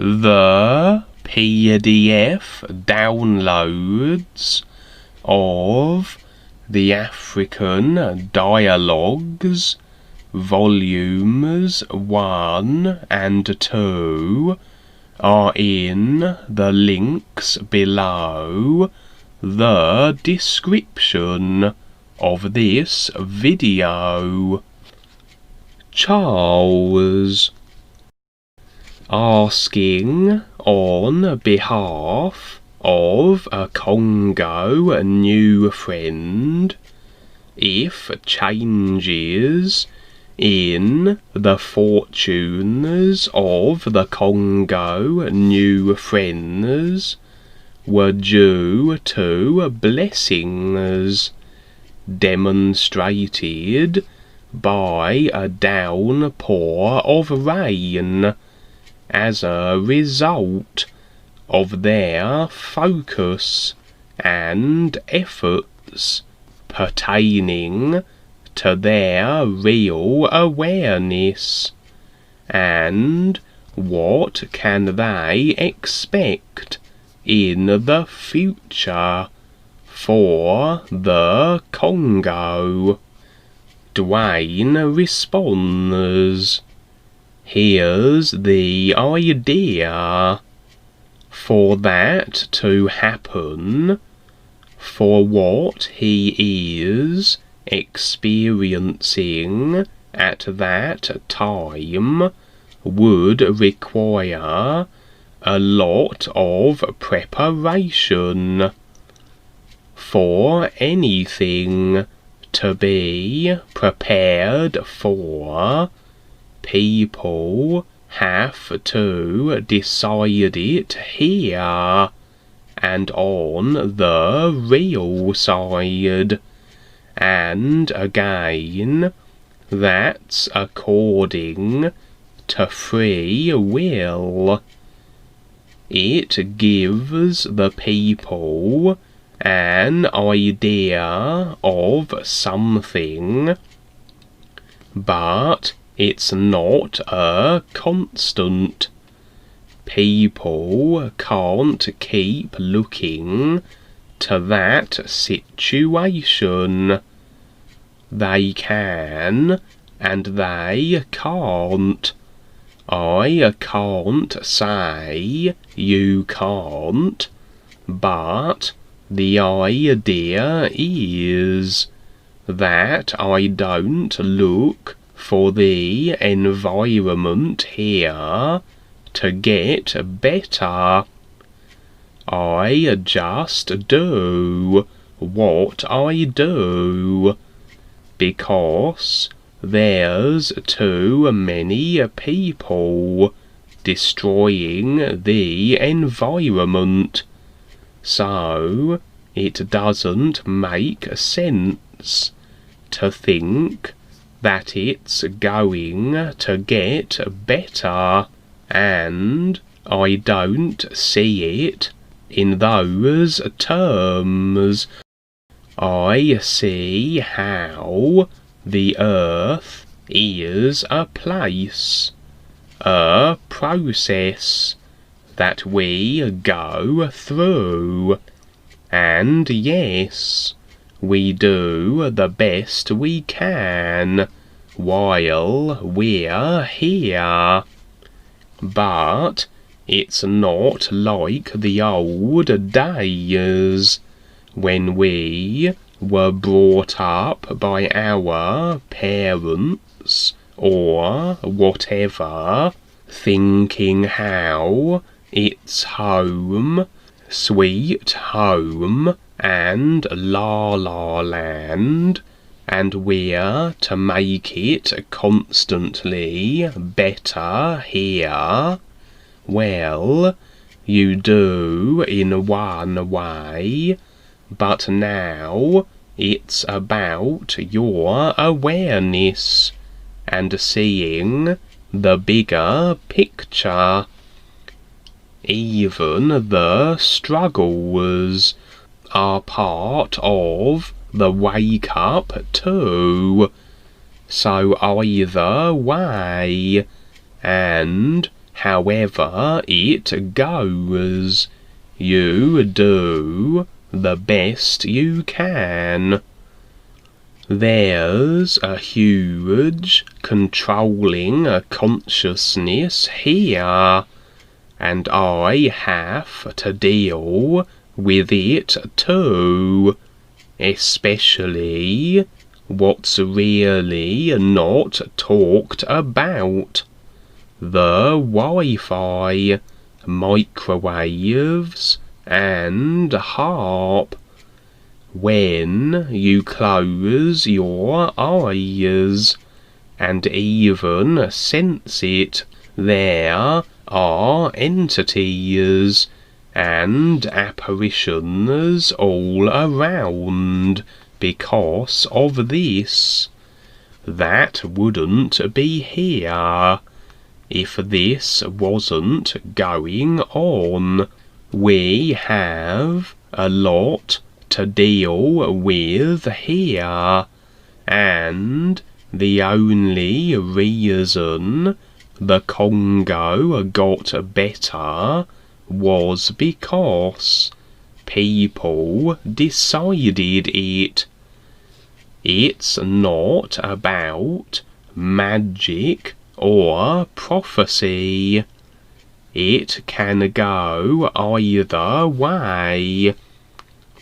the PDF downloads of the African Dialogues, Volumes 1 and 2 are in the links below the description of this video. Charles, asking on behalf of a Congo new friend if changes in the fortunes of the Congo new friends were due to blessings demonstrated by a downpour of rain as a result of their focus and efforts pertaining to their real awareness, and what can they expect in the future for the Congo. Duane responds, here's the idea. For that to happen, for what he is experiencing at that time would require a lot of preparation. For anything to be prepared for, people have to decide it here and on the real side. And again, that's according to free will. It gives the people an idea of something, but it's not a constant. People can't keep looking to that situation. They can and they can't. I can't say you can't, but the idea is that I don't look for the environment here to get better. I just do what I do, because there's too many people destroying the environment, so it doesn't make sense to think that it's going to get better, and I don't see it in those terms. I see how the earth is a place, a process that we go through, and yes, we do the best we can while we're here. But it's not like the old days when we were brought up by our parents or whatever, thinking how it's home, sweet home, and La La Land, and we're to make it constantly better here. Well, you do in one way, but now it's about your awareness and seeing the bigger picture. Even the struggles are part of the wake up too. So either way, and however it goes. You do the best you can. There's a huge controlling consciousness here, and I have to deal with it too, especially what's really not talked about. The Wi-Fi, microwaves, and harp. When you close your eyes and even sense it, there are entities and apparitions all around because of this. That wouldn't be here if this wasn't going on. We have a lot to deal with here, and the only reason the Congo got better was because people decided it. It's not about magic or prophecy. It can go either way,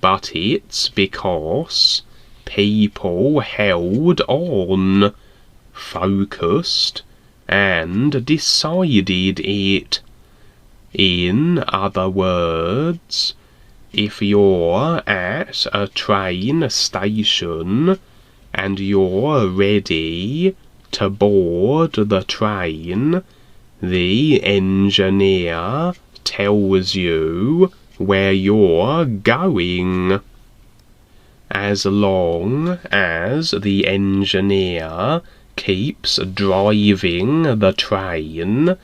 but it's because people held on, focused, and decided it. In other words, if you're at a train station and you're ready to board the train, the engineer tells you where you're going. As long as the engineer keeps driving the train,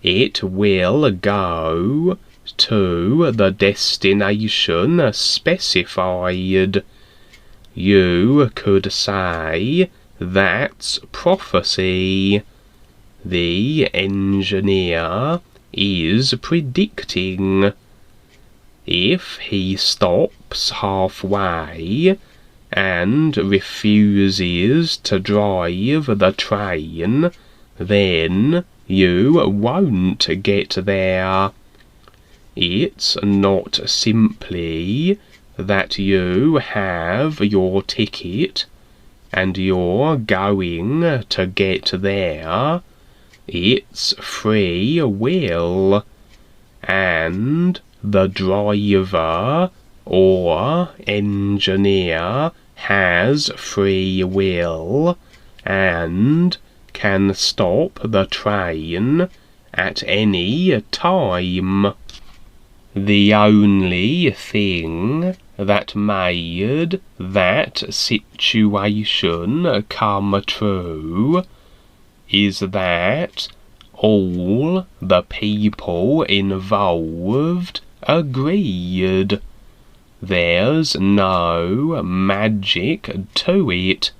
it will go to the destination specified. You could say that's prophecy. The engineer is predicting. If he stops halfway and refuses to drive the train, then you won't get there. It's not simply that you have your ticket and you're going to get there. It's free will, and the driver or engineer has free will and can stop the train at any time. The only thing that made that situation come true is that all the people involved agreed. There's no magic to it.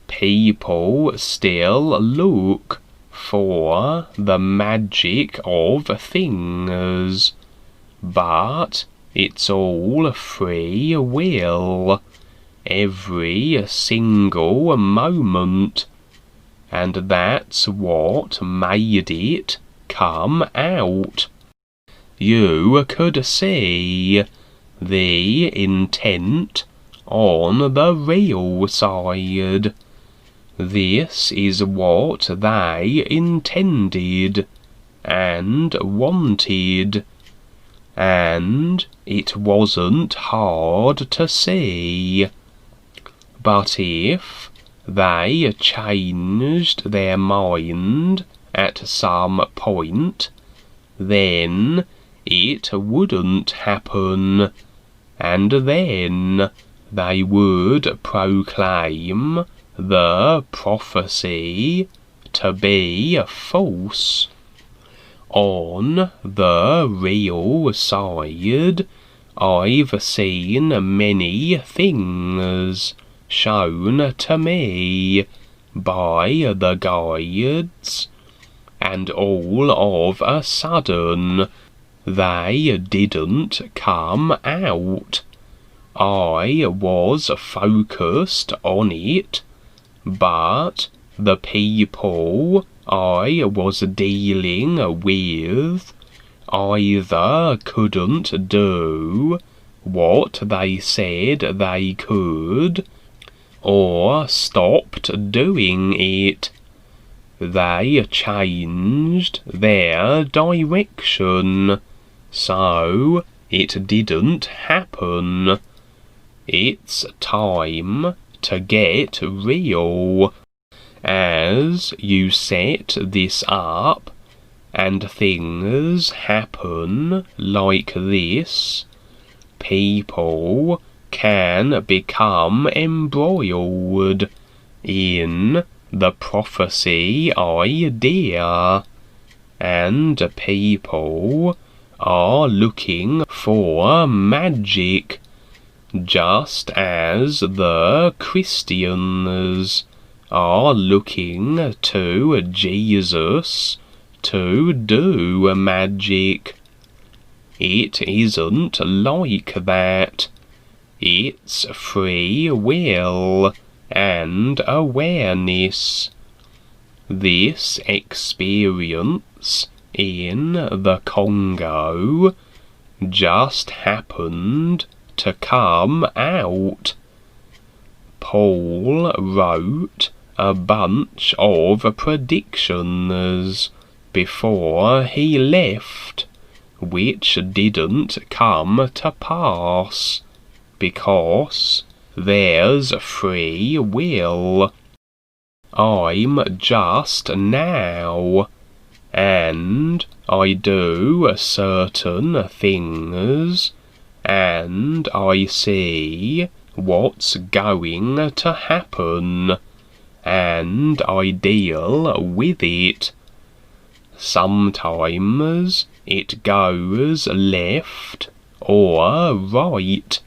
People still look for the magic of things, but it's all free will, every single moment, and that's what made it come out. You could see the intent on the real side. This is what they intended and wanted, and it wasn't hard to see. But if they changed their mind at some point, then it wouldn't happen, and then they would proclaim the prophecy to be false. On the real side, I've seen many things shown to me by the guides, and all of a sudden they didn't come out. I was focused on it, but the people I was dealing with either couldn't do what they said they could, or stopped doing it. They changed their direction, so it didn't happen. It's time to get real. As you set this up and things happen like this, people can become embroiled in the prophecy idea, and people are looking for magic, just as the Christians are looking to Jesus to do magic. It isn't like that. It's free will and awareness. This experience in the Congo just happened to come out. Paul wrote a bunch of predictions before he left, which didn't come to pass, because there's free will. I'm just now, and I do certain things, and I see what's going to happen, and I deal with it. Sometimes it goes left or right.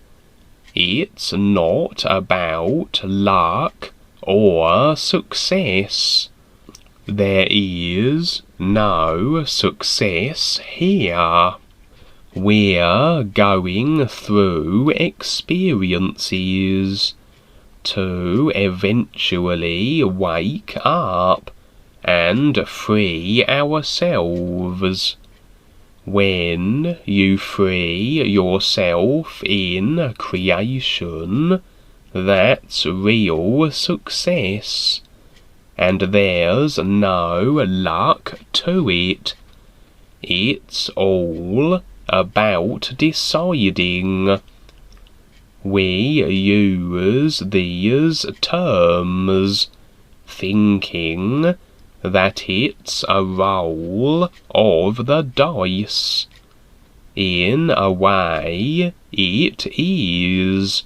It's not about luck or success. There is no success here. We're going through experiences to eventually wake up and free ourselves. When you free yourself in creation, that's real success, and there's no luck to it. It's all about deciding. We use these terms, thinking that it's a roll of the dice. In a way, it is,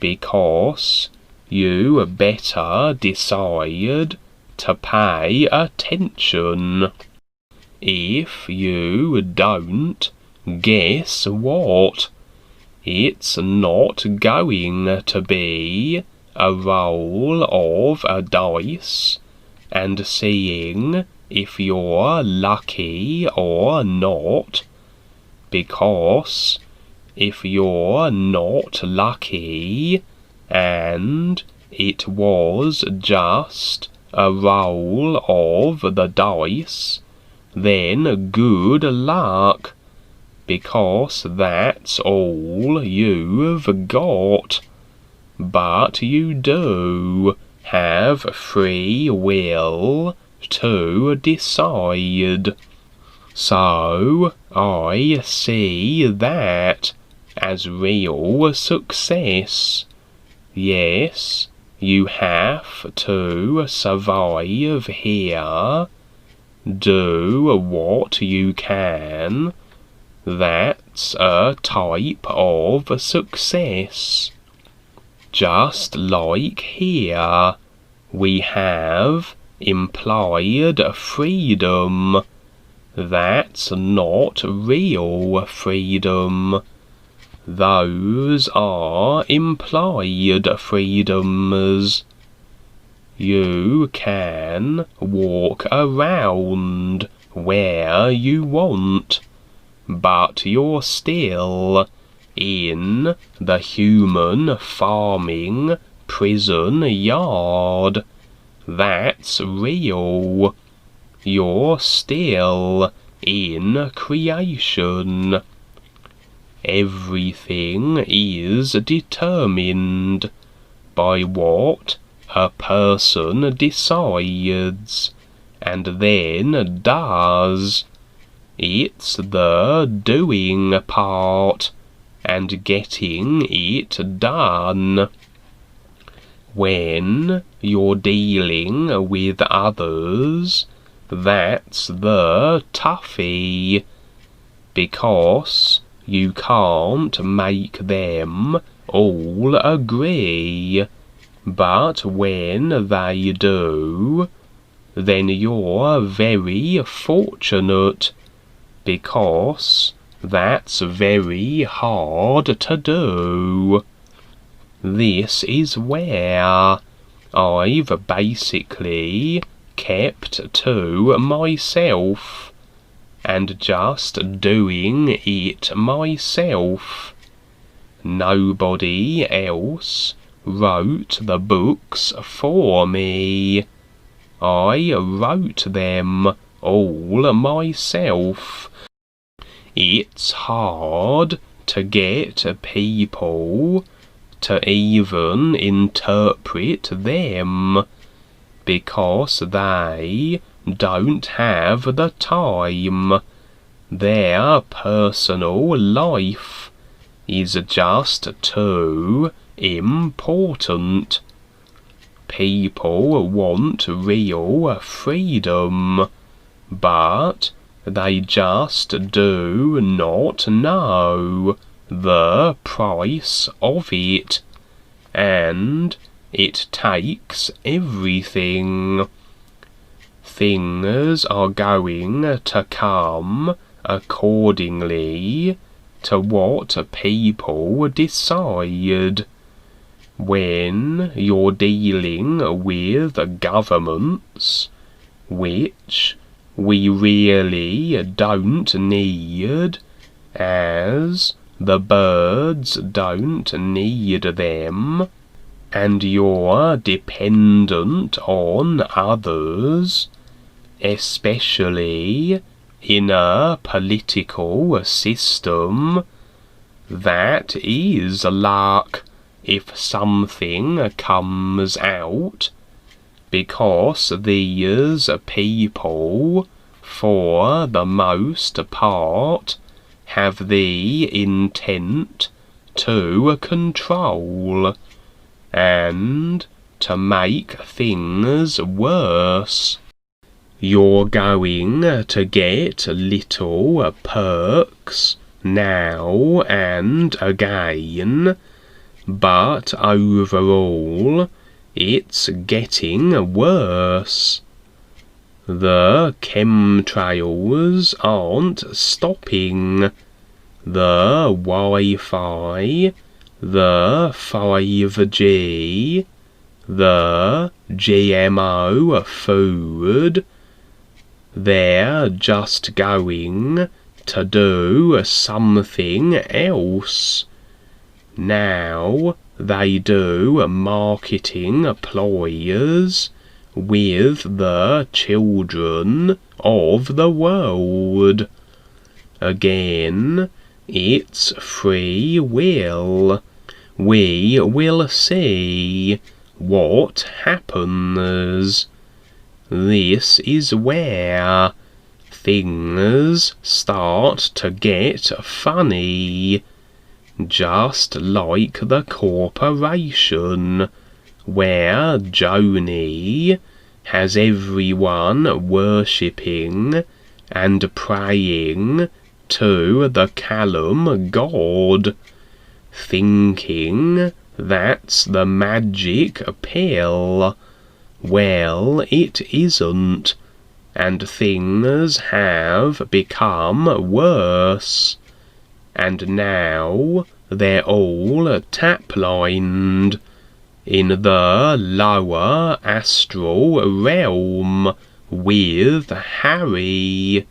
because you better decide to pay attention. If you don't, guess what? It's not going to be a roll of a dice and seeing if you're lucky or not, because if you're not lucky and it was just a roll of the dice, then good luck, because that's all you've got. But you do have free will to decide. So I see that as real success. Yes, you have to survive here. Do what you can. That's a type of success. Just like here, we have implied freedom. That's not real freedom. Those are implied freedoms. You can walk around where you want, but you're still in the human farming prison yard. That's real. You're still in creation. Everything is determined by what a person decides and then does. It's the doing part and getting it done. When you're dealing with others, that's the toughie, because you can't make them all agree. But when they do, then you're very fortunate, because that's very hard to do. This is where I've basically kept to myself and just doing it myself. Nobody else wrote the books for me. I wrote them all myself. It's hard to get people to even interpret them, because they don't have the time. Their personal life is just too important. People want real freedom, but they just do not know the price of it, and it takes everything. Things are going to come accordingly to what people decide. When you're dealing with governments, which we really don't need, as the birds don't need them, and you're dependent on others, especially in a political system, that is luck if something comes out, because these people, for the most part, have the intent to control and to make things worse. You're going to get little perks now and again, but overall it's getting worse. The chemtrails aren't stopping. The Wi-Fi, the 5G, the GMO food, they're just going to do something else. Now they do marketing ploys with the children of the world. Again, it's free will. We will see what happens. This is where things start to get funny, just like the corporation where Joni has everyone worshipping and praying to the Callum god, thinking that's the magic pill. Well, it isn't, and things have become worse, and now they're all tap-lined. in the lower astral realm with Harry.